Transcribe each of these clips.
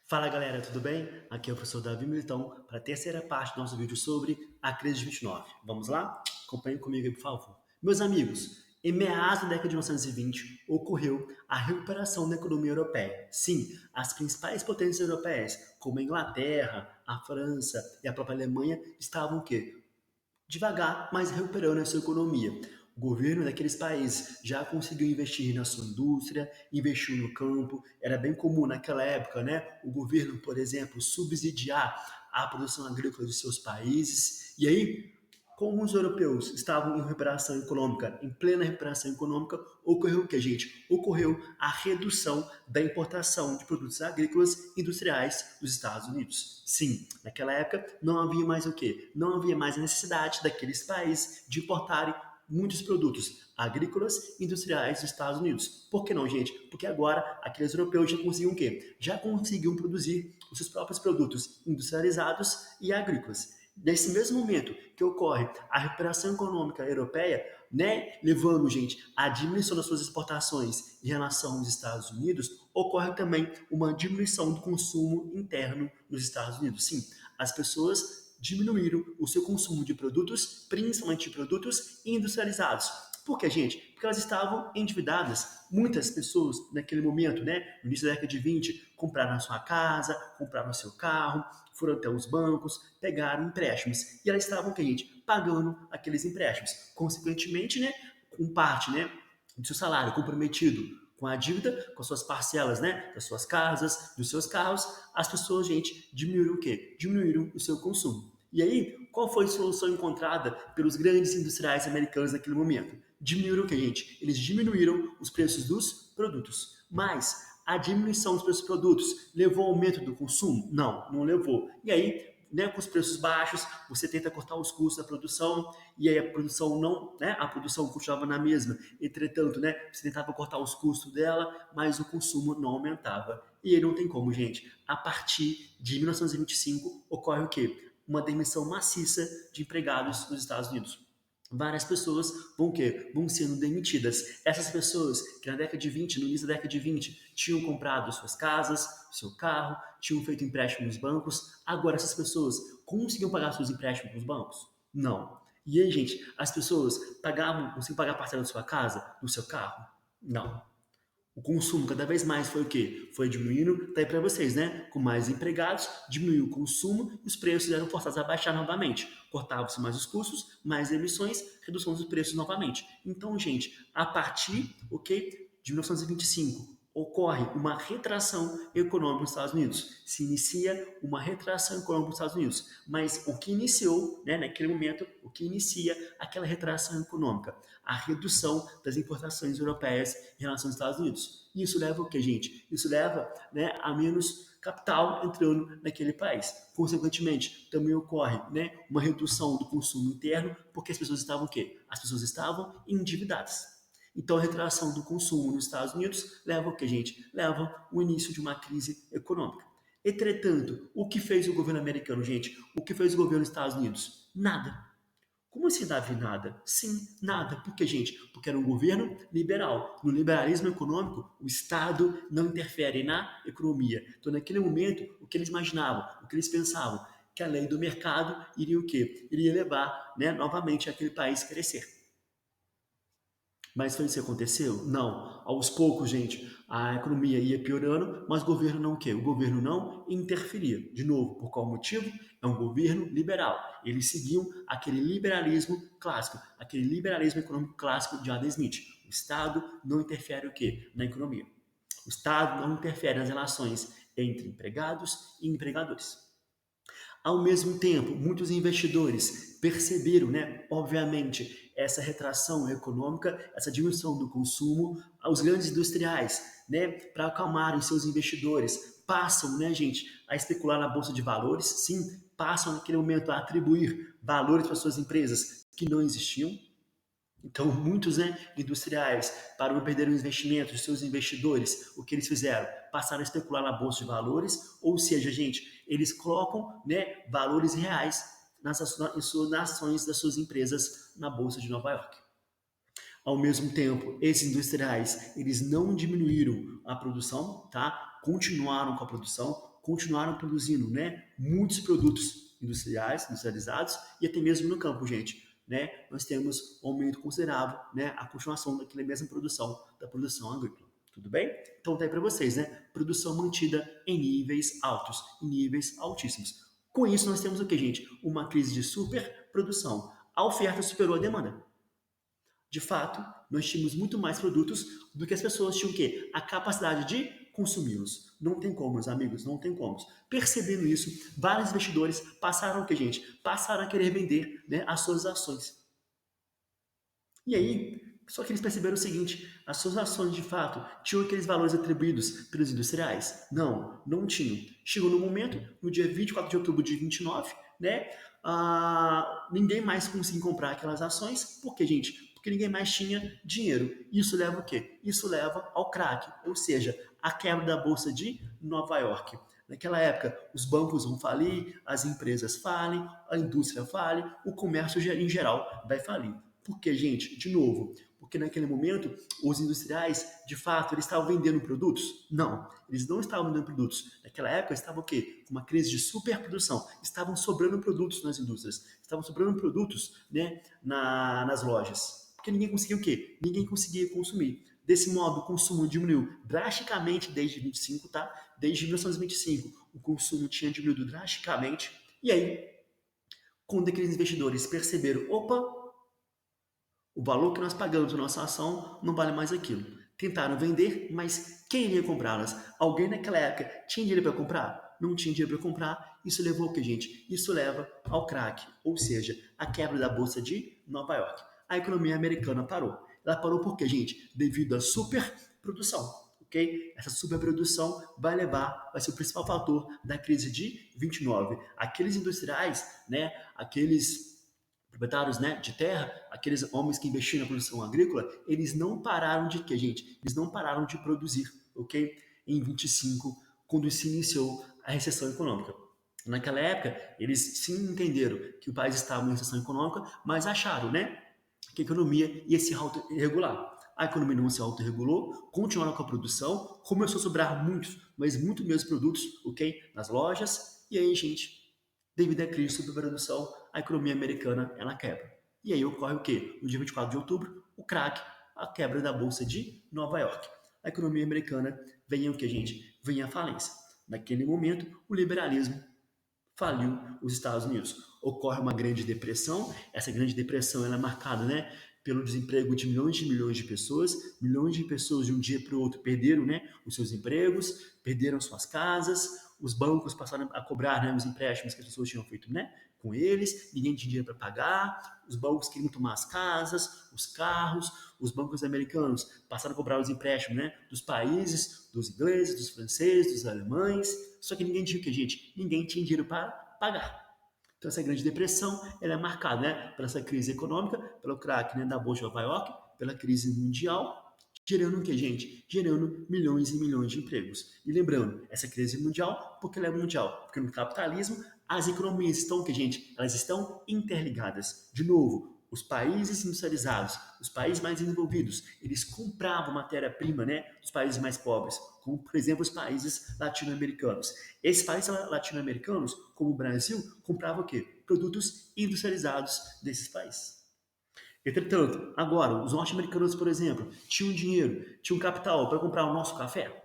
Fala galera, tudo bem? Aqui é o professor Davi Militão para a terceira parte do nosso vídeo sobre a crise de 29. Vamos lá? Acompanhem comigo aí, por favor. Meus amigos, em meados da década de 1920 ocorreu a recuperação da economia europeia. Sim, as principais potências europeias, como a Inglaterra, a França e a própria Alemanha, estavam o quê? Devagar, mas recuperando a sua economia. O governo daqueles países já conseguiu investir na sua indústria, investiu no campo. Era bem comum naquela época, né? O governo, por exemplo, subsidiar a produção agrícola de seus países. E aí, como os europeus estavam em recuperação econômica, em plena recuperação econômica, ocorreu o que, gente? Ocorreu a redução da importação de produtos agrícolas industriais dos Estados Unidos. Sim, naquela época não havia mais o quê? Não havia mais a necessidade daqueles países de importarem muitos produtos agrícolas e industriais dos Estados Unidos. Por que não, gente? Porque agora aqueles europeus já conseguiam o quê? Já conseguiam produzir os seus próprios produtos industrializados e agrícolas. Nesse mesmo momento que ocorre a recuperação econômica europeia, né, levando, gente, à diminuição das suas exportações em relação aos Estados Unidos, ocorre também uma diminuição do consumo interno nos Estados Unidos. Sim, as pessoas diminuíram o seu consumo de produtos, principalmente de produtos industrializados. Por quê, gente? Porque elas estavam endividadas. Muitas pessoas, naquele momento, né, no início da década de 20, compraram a sua casa, compraram o seu carro, foram até os bancos, pegaram empréstimos. E elas estavam, que, gente, pagando aqueles empréstimos. Consequentemente, né, com parte, né, do seu salário comprometido com a dívida, com as suas parcelas, né, das suas casas, dos seus carros, as pessoas, gente, diminuíram o quê? Diminuíram o seu consumo. E aí, qual foi a solução encontrada pelos grandes industriais americanos naquele momento? Diminuíram o que, gente? Eles diminuíram os preços dos produtos. Mas a diminuição dos preços dos produtos levou ao aumento do consumo? Não, não levou. E aí, né, com os preços baixos, você tenta cortar os custos da produção e aí a produção não, né, a produção continuava na mesma. Entretanto, né, você tentava cortar os custos dela, mas o consumo não aumentava. E aí não tem como, gente. A partir de 1925 ocorre o quê? Uma demissão maciça de empregados nos Estados Unidos. Várias pessoas vão o quê? Vão sendo demitidas. Essas pessoas que na década de 20, no início da década de 20, tinham comprado suas casas, seu carro, tinham feito empréstimo nos bancos, agora essas pessoas conseguiam pagar seus empréstimos nos bancos? Não. E aí, gente, as pessoas conseguiam pagar a parcela da sua casa, do seu carro? Não. O consumo cada vez mais foi o quê? Foi diminuindo, tá aí para vocês, né? Com mais empregados, diminuiu o consumo e os preços eram forçados a baixar novamente. Cortavam-se mais os custos, mais emissões, redução dos preços novamente. Então, gente, a partir, ok, de 1925, ocorre uma retração econômica nos Estados Unidos. Se inicia uma retração econômica nos Estados Unidos. Mas o que iniciou, né, naquele momento, o que inicia aquela retração econômica? A redução das importações europeias em relação aos Estados Unidos. E isso leva o que, gente? Isso leva, né, a menos capital entrando naquele país. Consequentemente, também ocorre, né, uma redução do consumo interno, porque as pessoas estavam o quê? As pessoas estavam endividadas. Então, a retração do consumo nos Estados Unidos leva o que, gente? Leva o início de uma crise econômica. Entretanto, o que fez o governo americano, gente? O que fez o governo dos Estados Unidos? Nada. Como assim, Davi, nada? Sim, nada. Por quê, gente? Porque era um governo liberal. No liberalismo econômico, o Estado não interfere na economia. Então, naquele momento, o que eles imaginavam, o que eles pensavam? Que a lei do mercado iria o quê? Iria levar, né, novamente aquele país a crescer. Mas foi isso que aconteceu? Não. Aos poucos, gente, a economia ia piorando, mas o governo não o quê? O governo não interferia. De novo, por qual motivo? É um governo liberal. Eles seguiam aquele liberalismo clássico, aquele liberalismo econômico clássico de Adam Smith. O Estado não interfere o quê? Na economia. O Estado não interfere nas relações entre empregados e empregadores. Ao mesmo tempo, muitos investidores perceberam, né, obviamente, essa retração econômica, essa diminuição do consumo, os grandes industriais, né, para acalmarem seus investidores, passam, né, gente, a especular na bolsa de valores, sim, passam naquele momento a atribuir valores para suas empresas que não existiam, então, muitos, né, industriais, para não perder o investimento dos seus investidores, o que eles fizeram? Passaram a especular na bolsa de valores, ou seja, gente, eles colocam, né, valores reais nas ações das suas empresas na bolsa de Nova York. Ao mesmo tempo, esses industriais, eles não diminuíram a produção, tá? Continuaram com a produção, continuaram produzindo, né, muitos produtos industrializados e até mesmo no campo, gente, né, nós temos um aumento considerável, né, a continuação daquela mesma produção, da produção agrícola. Tudo bem? Então tá aí para vocês, né? Produção mantida em níveis altos, em níveis altíssimos. Com isso nós temos o que, gente? Uma crise de superprodução. A oferta superou a demanda. De fato, nós tínhamos muito mais produtos do que as pessoas tinham o quê? A capacidade de consumi-los. Não tem como, meus amigos, não tem como. Percebendo isso, vários investidores passaram o que, gente? Passaram a querer vender, né, as suas ações. E aí, só que eles perceberam o seguinte, as suas ações de fato tinham aqueles valores atribuídos pelos industriais? Não, não tinham. Chegou no momento, no dia 24 de outubro de 29, né? Ninguém mais conseguia comprar aquelas ações. Por quê, gente? Porque ninguém mais tinha dinheiro. Isso leva o quê? Isso leva ao crack, ou seja, a quebra da Bolsa de Nova York. Naquela época, os bancos vão falir, as empresas falem, a indústria fale, o comércio em geral vai falir. Por quê, gente? De novo, porque naquele momento os industriais, de fato, eles estavam vendendo produtos? Não, eles não estavam vendendo produtos. Naquela época estavam o quê? Com uma crise de superprodução. Estavam sobrando produtos nas indústrias, estavam sobrando produtos, né, nas lojas. Porque ninguém conseguia o quê? Ninguém conseguia consumir. Desse modo, o consumo diminuiu drasticamente desde 25, tá? Desde 1925, o consumo tinha diminuído drasticamente. E aí, quando aqueles investidores perceberam, opa, o valor que nós pagamos na nossa ação não vale mais aquilo. Tentaram vender, mas quem iria comprá-las? Alguém naquela época tinha dinheiro para comprar? Não tinha dinheiro para comprar. Isso levou o que, gente? Isso leva ao crack, ou seja, a quebra da Bolsa de Nova York. A economia americana parou. Ela parou por quê, gente? Devido à superprodução. Okay? Essa superprodução vai ser o principal fator da crise de 29. Aqueles industriais, né, aqueles proprietários, né, de terra, aqueles homens que investiram na produção agrícola, eles não pararam de quê, gente? Eles não pararam de produzir, ok? Em 25, quando se iniciou a recessão econômica. Naquela época, eles sim entenderam que o país estava em recessão econômica, mas acharam, né, que a economia ia se autorregular. A economia não se autorregulou, continuaram com a produção, começou a sobrar muitos, mas muito mesmo produtos, ok? Nas lojas, e aí, gente, devido à crise de superprodução, a economia americana ela quebra. E aí ocorre o quê? No dia 24 de outubro, o crack, a quebra da Bolsa de Nova York. A economia americana vem o que, gente? Vem à falência. Naquele momento, o liberalismo faliu os Estados Unidos. Ocorre uma grande depressão. Essa grande depressão ela é marcada, né, pelo desemprego de milhões de pessoas. Milhões de pessoas de um dia para o outro perderam, né, os seus empregos, perderam suas casas. Os bancos passaram a cobrar, né, os empréstimos que as pessoas tinham feito, né, com eles. Ninguém tinha dinheiro para pagar. Os bancos queriam tomar as casas, os carros. Os bancos americanos passaram a cobrar os empréstimos, né, dos países, dos ingleses, dos franceses, dos alemães. Só que ninguém tinha o que, gente? Ninguém tinha dinheiro para pagar. Então essa grande depressão ela é marcada, né, pela essa crise econômica, pelo crack, né, da Bolsa de Nova York, pela crise mundial, gerando o que, gente? Gerando milhões e milhões de empregos. E lembrando, essa crise mundial, porque ela é mundial? Porque no capitalismo as economias estão o que, gente? Elas estão interligadas. De novo, os países industrializados, os países mais desenvolvidos, eles compravam matéria-prima, né, dos países mais pobres, como, por exemplo, os países latino-americanos. Esses países latino-americanos, como o Brasil, compravam o quê? Produtos industrializados desses países. Entretanto, agora, os norte-americanos, por exemplo, tinham dinheiro, tinham capital para comprar o nosso café?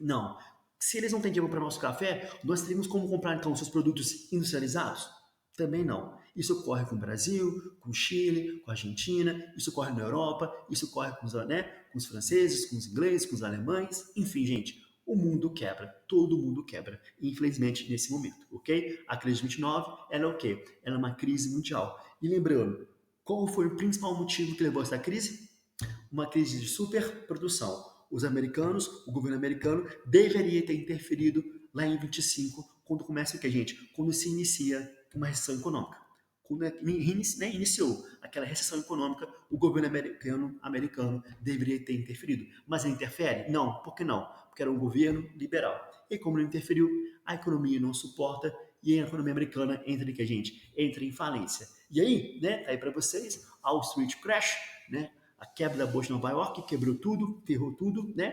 Não. Se eles não têm dinheiro para o nosso café, nós teríamos como comprar então os seus produtos industrializados? Também não. Isso ocorre com o Brasil, com o Chile, com a Argentina, isso ocorre na Europa, isso ocorre com os franceses, com os ingleses, com os alemães, enfim, gente, o mundo quebra, todo mundo quebra, infelizmente, nesse momento, ok? A crise de 29, ela é o quê? Ela é uma crise mundial. E lembrando, qual foi o principal motivo que levou a essa crise? Uma crise de superprodução. Os americanos, o governo americano, deveria ter interferido lá em 25, quando começa o que, gente? Quando se inicia uma recessão econômica. Quando iniciou aquela recessão econômica, o governo americano deveria ter interferido. Mas ele interfere? Não. Por que não? Porque era um governo liberal. E como não interferiu, a economia não suporta e a economia americana entra em que, gente? Entra em falência. E aí, né, tá aí para vocês, Wall Street Crash, né? A quebra da Bolsa de Nova York, quebrou tudo, ferrou tudo, né?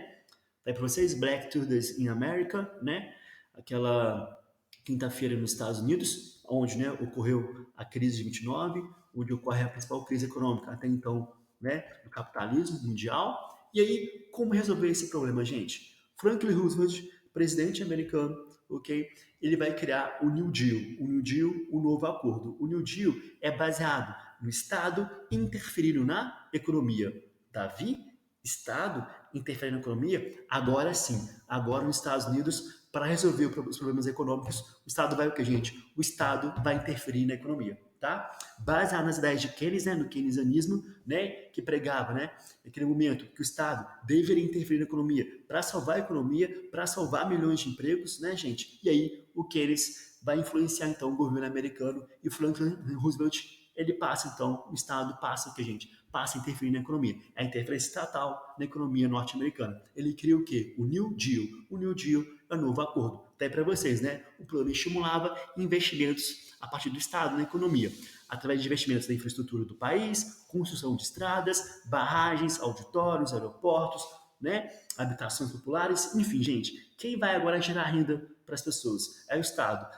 Tá aí para vocês, Black Tudors in America, né? aquela quinta-feira nos Estados Unidos, onde, né, ocorreu a crise de 29, onde ocorre a principal crise econômica até então, né, do capitalismo mundial. E aí, como resolver esse problema, gente? Franklin Roosevelt, presidente americano, ok? Ele vai criar o New Deal, o novo acordo. O New Deal é baseado no Estado interferindo na economia. Davi, Estado interferindo na economia? Agora sim, agora nos Estados Unidos, para resolver os problemas econômicos, o Estado vai o que, gente? O Estado vai interferir na economia, tá? Baseado nas ideias de Keynes, né, no keynesianismo, né, que pregava, né, naquele momento que o Estado deveria interferir na economia para salvar a economia, para salvar milhões de empregos, né, gente? E aí o Keynes vai influenciar então o governo americano e Franklin Roosevelt ele passa então, o Estado passa o que, gente? Passa a interferir na economia. É a interferência estatal na economia norte-americana. Ele cria o quê? O New Deal. O New Deal é o novo acordo. Até para vocês, né? O plano estimulava investimentos a partir do Estado na economia, através de investimentos na infraestrutura do país, construção de estradas, barragens, auditórios, aeroportos, né? Habitações populares, enfim, gente. Quem vai agora gerar renda para as pessoas? É o Estado.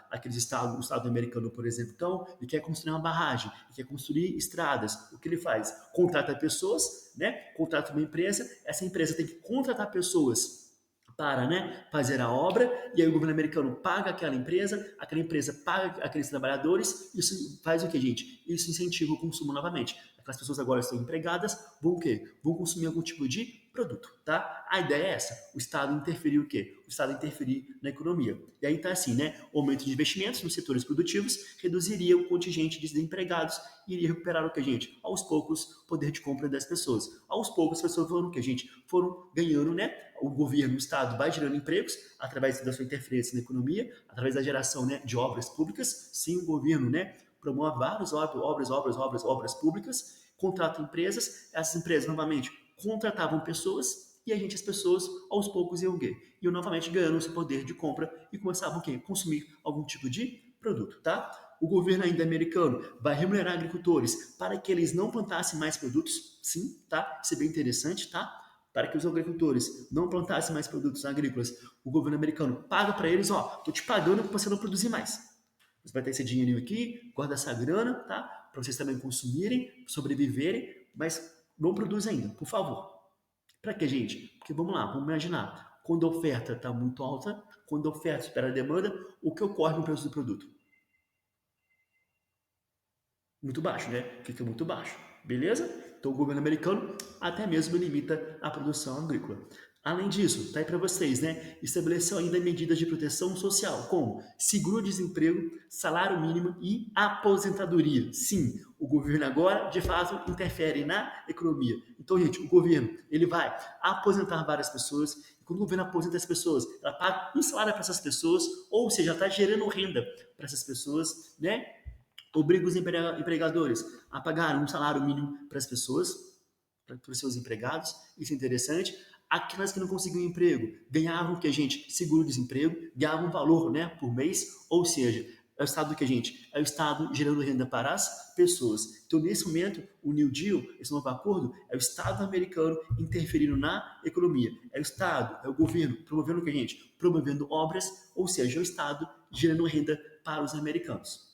O Estado americano, por exemplo, então, ele quer construir uma barragem, ele quer construir estradas. O que ele faz? Contrata pessoas, né? Contrata uma empresa, essa empresa tem que contratar pessoas para, né, fazer a obra, e aí o governo americano paga aquela empresa paga aqueles trabalhadores, isso faz o que, gente? Isso incentiva o consumo novamente. Aquelas pessoas agora estão empregadas, vão o quê? Vão consumir algum tipo de produto, tá? A ideia é essa, o Estado interferir o quê? O Estado interferir na economia. E aí tá assim, né, o aumento de investimentos nos setores produtivos reduziria o contingente de desempregados e iria recuperar o que, gente? Aos poucos, o poder de compra das pessoas. Aos poucos, as pessoas foram o que, gente? Foram ganhando, né? O governo, o Estado vai gerando empregos através da sua interferência na economia, através da geração, né, de obras públicas. Sim, o governo, né, promove várias obras públicas, contrata empresas, essas empresas novamente contratavam pessoas e as pessoas aos poucos iam quê? Iam novamente ganhando esse poder de compra e começavam o quê? Consumir algum tipo de produto, tá? O governo ainda americano vai remunerar agricultores para que eles não plantassem mais produtos, sim, tá? Isso é bem interessante, tá? Para que os agricultores não plantassem mais produtos agrícolas, o governo americano paga para eles, ó, tô te pagando para você não produzir mais. Você vai ter esse dinheirinho aqui, guarda essa grana, tá? Para vocês também consumirem, sobreviverem, mas não produz ainda, por favor. Para que, gente? Porque vamos lá, vamos imaginar. Quando a oferta está muito alta, quando a oferta supera a demanda, o que ocorre no preço do produto? Muito baixo, né? Fica muito baixo. Beleza? Então o governo americano até mesmo limita a produção agrícola. Além disso, tá aí para vocês, né? Estabeleceu ainda medidas de proteção social, como seguro-desemprego, salário mínimo e aposentadoria. Sim, o governo agora, de fato, interfere na economia. Então, gente, o governo, ele vai aposentar várias pessoas. E quando o governo aposenta as pessoas, ela paga um salário para essas pessoas, ou seja, está gerando renda para essas pessoas, né? Obriga os empregadores a pagar um salário mínimo para as pessoas, para os seus empregados. Isso é interessante. Aquelas que não conseguiam emprego ganhavam o que, a gente? Seguro-desemprego, ganhavam um valor, né, por mês, ou seja, é o Estado que, a gente? É o Estado gerando renda para as pessoas. Então, nesse momento, o New Deal, esse novo acordo, é o Estado americano interferindo na economia. É o Estado, é o governo promovendo o que, a gente? Promovendo obras, ou seja, é o Estado gerando renda para os americanos.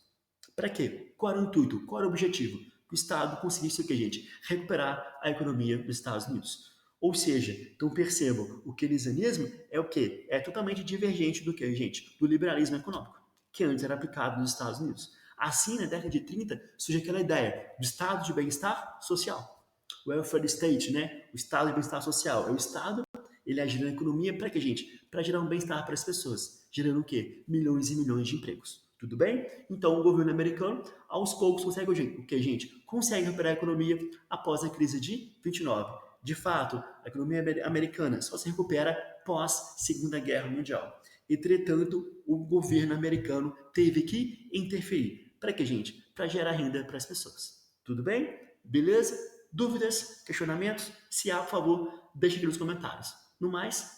Para quê? Qual era o intuito? Qual era o objetivo? Que o Estado conseguisse o que, gente? Recuperar a economia dos Estados Unidos. Ou seja, então percebam, o keynesianismo é o quê? É totalmente divergente do que, gente? Do liberalismo econômico, que antes era aplicado nos Estados Unidos. Assim, na década de 30, surge aquela ideia do estado de bem-estar social. O welfare state, né? O estado de bem-estar social. É o Estado, ele agindo na economia para quê, gente? Para gerar um bem-estar para as pessoas. Gerando o quê? Milhões e milhões de empregos. Tudo bem? Então, o governo americano, aos poucos, consegue o que, gente? Consegue recuperar a economia após a crise de 29. De fato, a economia americana só se recupera pós Segunda Guerra Mundial. Entretanto, o governo americano teve que interferir. Para quê, gente? Para gerar renda para as pessoas. Tudo bem? Beleza? Dúvidas? Questionamentos? Se há, por favor, deixe aqui nos comentários. No mais,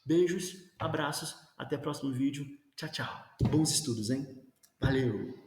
beijos, abraços, até o próximo vídeo. Tchau, tchau. Bons estudos, hein? Valeu!